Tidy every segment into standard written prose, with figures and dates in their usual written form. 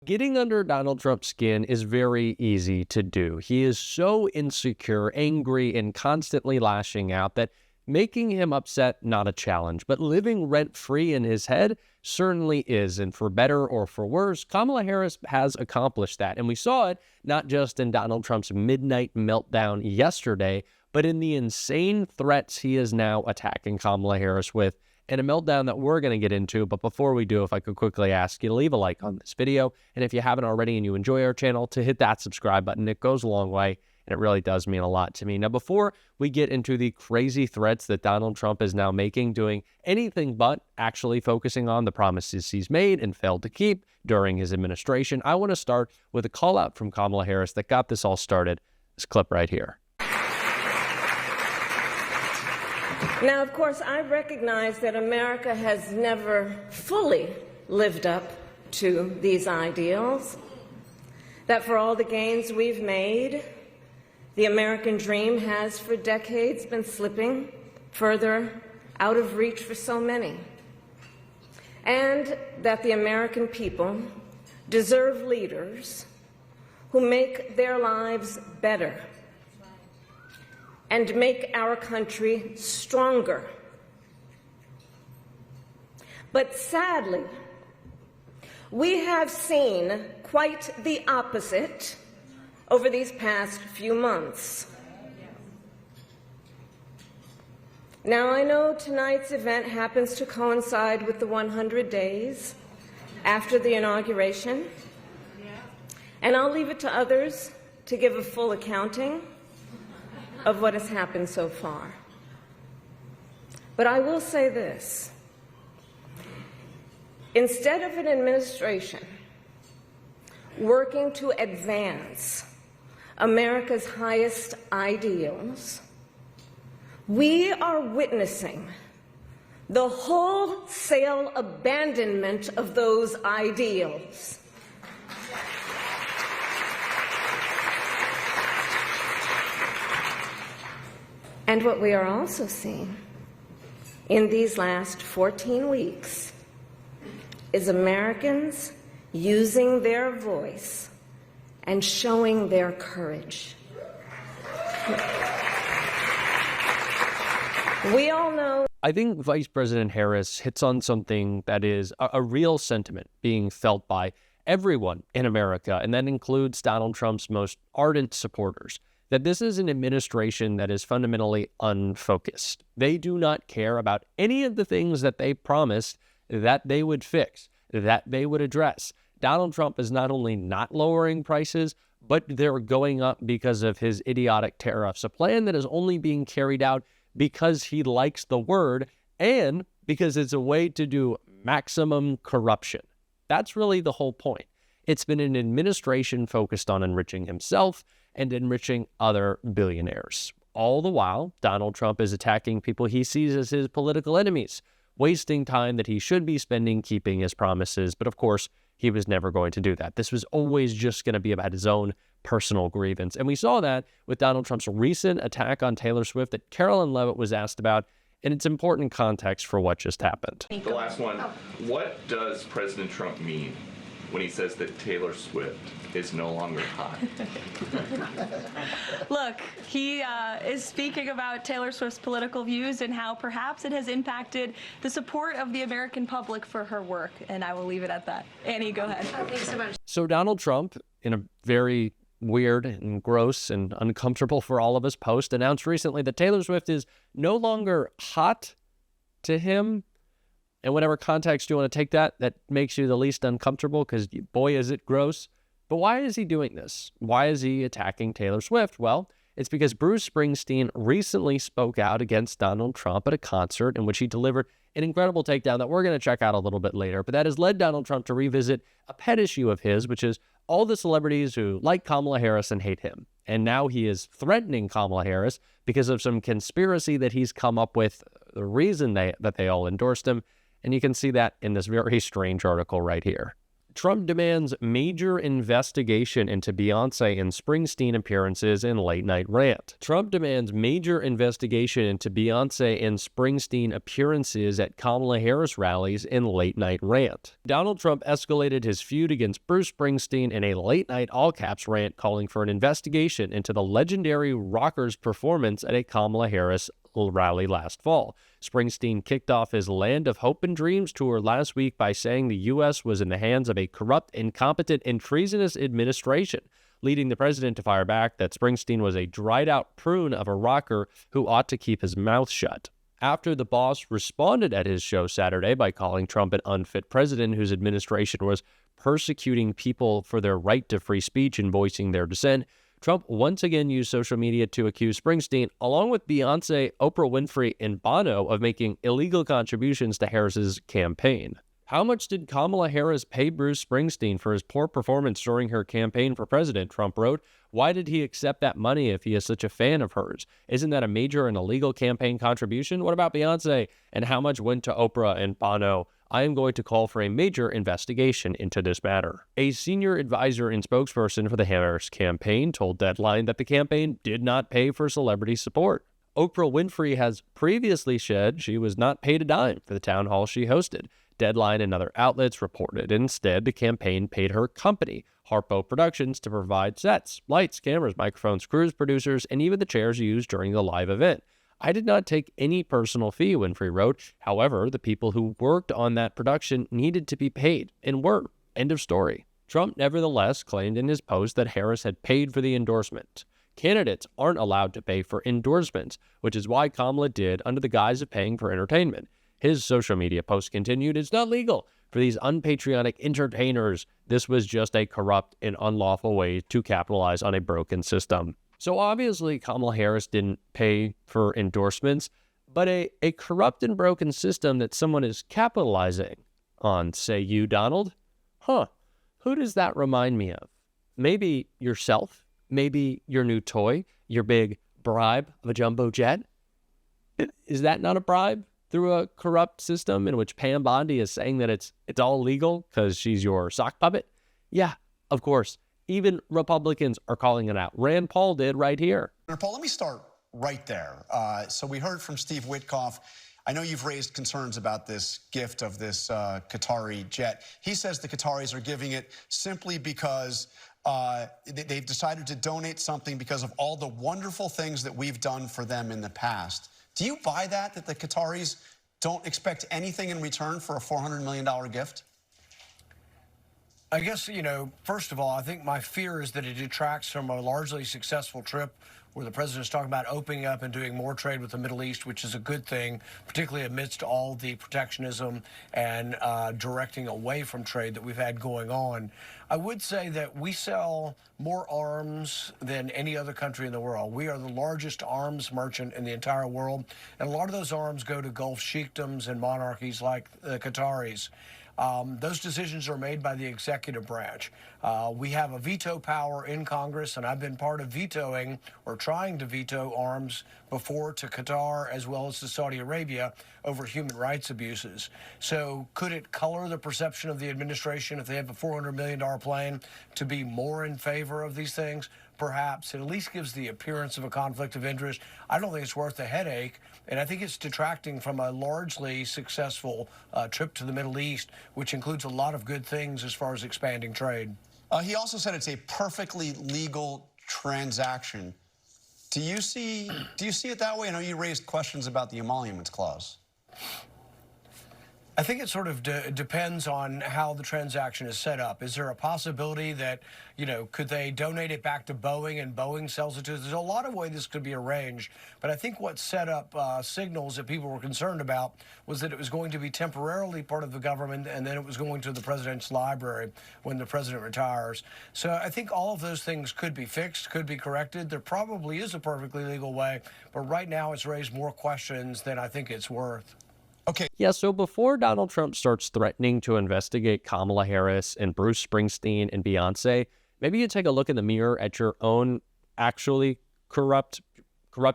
Getting under Donald Trump's skin is very easy to do. He is so insecure, angry, and constantly lashing out that making him upset, not a challenge. But living rent-free in his head certainly is. And for better or for worse, Kamala Harris has accomplished that. And we saw it not just in Donald Trump's midnight meltdown yesterday, but in the insane threats he is now attacking Kamala Harris with, and a meltdown that we're going to get into. But before we do, if I could quickly ask you to leave a like on this video, and if you haven't already and you enjoy our channel, to hit that subscribe button. It goes a long way, and it really does mean a lot to me. Now, before we get into the crazy threats that Donald Trump is now making, doing anything but actually focusing on the promises he's made and failed to keep during his administration, I want to start with a call out from Kamala Harris that got this all started. This clip right here. Now, of course, I recognize that America has never fully lived up to these ideals, that for all the gains we've made, the American dream has for decades been slipping further out of reach for so many, and that the American people deserve leaders who make their lives better and make our country stronger. But sadly, we have seen quite the opposite over these past few months. Now, I know tonight's event happens to coincide with the 100 days after the inauguration, and I'll leave it to others to give a full accounting of what has happened so far. But I will say this. Instead of an administration working to advance America's highest ideals, we are witnessing the wholesale abandonment of those ideals. And what we are also seeing in these last 14 weeks is Americans using their voice and showing their courage. We all know. I think Vice President Harris hits on something that is a real sentiment being felt by everyone in America, and that includes Donald Trump's most ardent supporters. That this is an administration that is fundamentally unfocused. They do not care about any of the things that they promised that they would fix, that they would address. Donald Trump is not only not lowering prices, but they're going up because of his idiotic tariffs, a plan that is only being carried out because he likes the word and because it's a way to do maximum corruption. That's really the whole point. It's been an administration focused on enriching himself and enriching other billionaires. All the while, Donald Trump is attacking people he sees as his political enemies, wasting time that he should be spending keeping his promises. But of course, he was never going to do that. This was always just going to be about his own personal grievance. And we saw that with Donald Trump's recent attack on Taylor Swift that Carolyn Levitt was asked about, and it's important context for what just happened. The last one, what does President Trump mean when he says that Taylor Swift is no longer hot? Look, he is speaking about Taylor Swift's political views and how perhaps it has impacted the support of the American public for her work, and I will leave it at that. Annie, go ahead. Thanks so much. So Donald Trump, in a very weird and gross and uncomfortable for all of us post, announced recently that Taylor Swift is no longer hot to him. And whatever context you want to take that makes you the least uncomfortable, because boy, is it gross. But why is he doing this? Why is he attacking Taylor Swift? Well, it's because Bruce Springsteen recently spoke out against Donald Trump at a concert in which he delivered an incredible takedown that we're going to check out a little bit later. But that has led Donald Trump to revisit a pet issue of his, which is all the celebrities who like Kamala Harris and hate him. And now he is threatening Kamala Harris because of some conspiracy that he's come up with, the reason that they all endorsed him. And you can see that in this very strange article right here. Trump demands major investigation into Beyonce and Springsteen appearances in late night rant. Trump demands major investigation into Beyonce and Springsteen appearances at Kamala Harris rallies in late night rant. Donald Trump escalated his feud against Bruce Springsteen in a late night all caps rant, calling for an investigation into the legendary rocker's performance at a Kamala Harris rally last fall. Springsteen kicked off his Land of Hope and Dreams tour last week by saying the U.S. was in the hands of a corrupt, incompetent, and treasonous administration, leading the president to fire back that Springsteen was a dried-out prune of a rocker who ought to keep his mouth shut. After the boss responded at his show Saturday by calling Trump an unfit president whose administration was persecuting people for their right to free speech and voicing their dissent, Trump once again used social media to accuse Springsteen, along with Beyonce, Oprah Winfrey, and Bono, of making illegal contributions to Harris's campaign. How much did Kamala Harris pay Bruce Springsteen for his poor performance during her campaign for president? Trump wrote. Why did he accept that money if he is such a fan of hers? Isn't that a major and illegal campaign contribution? What about Beyonce? And how much went to Oprah and Bono? I am going to call for a major investigation into this matter. A senior advisor and spokesperson for the Harris campaign told Deadline that the campaign did not pay for celebrity support. Oprah Winfrey has previously said she was not paid a dime for the town hall she hosted. Deadline and other outlets reported instead the campaign paid her company, Harpo Productions, to provide sets, lights, cameras, microphones, crews, producers, and even the chairs used during the live event. I did not take any personal fee, Winfrey wrote. However, the people who worked on that production needed to be paid, and were. End of story. Trump nevertheless claimed in his post that Harris had paid for the endorsement. Candidates aren't allowed to pay for endorsements, which is why Kamala did under the guise of paying for entertainment. His social media post continued, it's not legal for these unpatriotic entertainers. This was just a corrupt and unlawful way to capitalize on a broken system. So obviously Kamala Harris didn't pay for endorsements, but a corrupt and broken system that someone is capitalizing on, say you, Donald? Who does that remind me of? Maybe yourself? Maybe your new toy? Your big bribe of a jumbo jet? Is that not a bribe through a corrupt system in which Pam Bondi is saying that it's all legal because she's your sock puppet? Yeah, of course. Even Republicans are calling it out. Rand Paul did right here. Paul, let me start right there. So we heard from Steve Witkoff. I know you've raised concerns about this gift of this Qatari jet. He says the Qataris are giving it simply because they've decided to donate something because of all the wonderful things that we've done for them in the past. Do you buy that the Qataris don't expect anything in return for a $400 million gift? I guess, first of all, I think my fear is that it detracts from a largely successful trip where the president is talking about opening up and doing more trade with the Middle East, which is a good thing, particularly amidst all the protectionism and directing away from trade that we've had going on. I would say that we sell more arms than any other country in the world. We are the largest arms merchant in the entire world, and a lot of those arms go to Gulf sheikdoms and monarchies like the Qataris. Those decisions are made by the executive branch. We have a veto power in Congress, and I've been part of vetoing or trying to veto arms before to Qatar as well as to Saudi Arabia over human rights abuses. So could it color the perception of the administration if they have a $400 million plane to be more in favor of these things? Perhaps. It at least gives the appearance of a conflict of interest. I don't think it's worth the headache, and I think it's detracting from a largely successful trip to the Middle East, which includes a lot of good things as far as expanding trade. He also said it's a perfectly legal transaction. Do you see it that way? I know you raised questions about the emoluments clause. I think it sort of depends on how the transaction is set up. Is there a possibility that, could they donate it back to Boeing and Boeing sells it to us? There's a lot of ways this could be arranged. But I think what set up signals that people were concerned about was that it was going to be temporarily part of the government and then it was going to the president's library when the president retires. So I think all of those things could be fixed, could be corrected. There probably is a perfectly legal way, but right now it's raised more questions than I think it's worth. Okay. Yeah, so before Donald Trump starts threatening to investigate Kamala Harris and Bruce Springsteen and Beyonce, maybe you take a look in the mirror at your own actually corrupt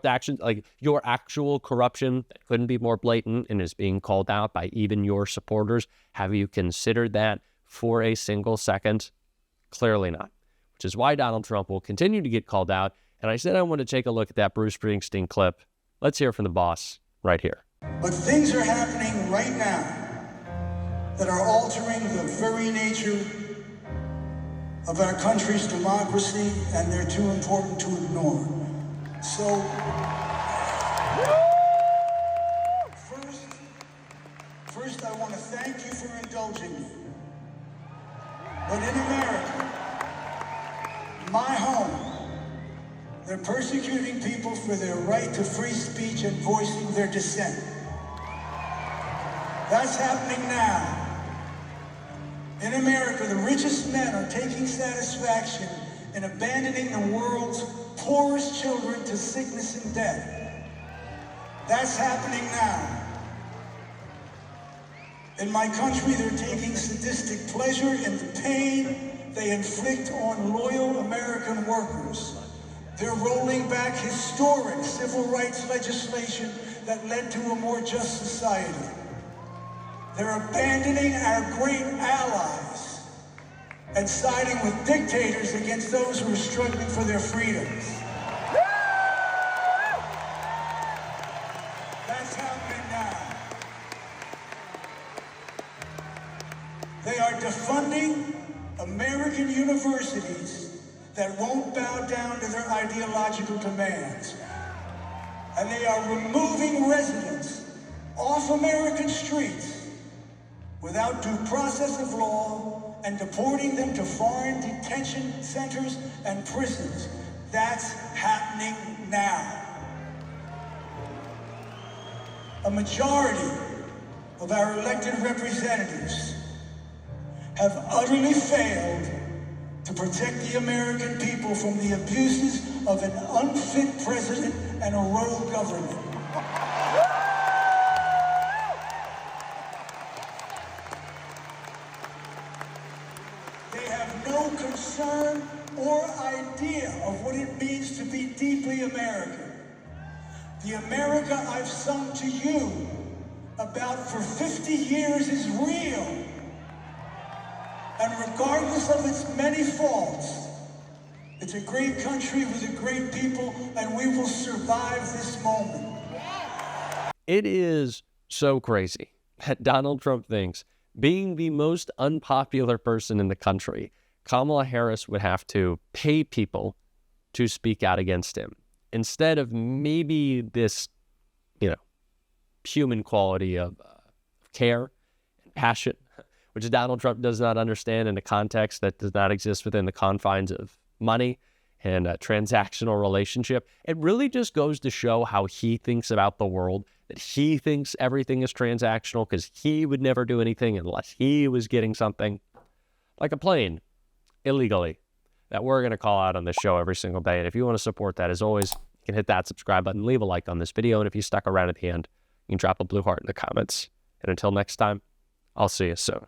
actions, like your actual corruption that couldn't be more blatant and is being called out by even your supporters. Have you considered that? for a single second? Clearly not, which is why Donald Trump will continue to get called out. And I said I want to take a look at that Bruce Springsteen clip. Let's hear from the boss right here. But things are happening right now that are altering the very nature of our country's democracy, and they're too important to ignore. So, first I want to thank you for indulging me. But in America, my home, they're persecuting people for their right to free speech and voicing their dissent. That's happening now. In America, the richest men are taking satisfaction in abandoning the world's poorest children to sickness and death. That's happening now. In my country, they're taking sadistic pleasure in the pain they inflict on loyal American workers. They're rolling back historic civil rights legislation that led to a more just society. They're abandoning our great allies and siding with dictators against those who are struggling for their freedoms. That's happening now. They are defunding American universities that won't bow down to their ideological demands. And they are removing residents off American streets without due process of law and deporting them to foreign detention centers and prisons. That's happening now. A majority of our elected representatives have utterly failed to protect the American people from the abuses of an unfit president and a rogue government. They have no concern or idea of what it means to be deeply American. The America I've sung to you about for 50 years is real. And regardless of its many faults, it's a great country with a great people, and we will survive this moment. It is so crazy that Donald Trump thinks being the most unpopular person in the country, Kamala Harris would have to pay people to speak out against him instead of maybe this, human quality of care and passion, which Donald Trump does not understand in a context that does not exist within the confines of money and a transactional relationship. It really just goes to show how he thinks about the world, that he thinks everything is transactional because he would never do anything unless he was getting something like a plane illegally that we're going to call out on this show every single day. And if you want to support that, as always, you can hit that subscribe button, leave a like on this video. And if you stuck around at the end, you can drop a blue heart in the comments. And until next time, I'll see you soon.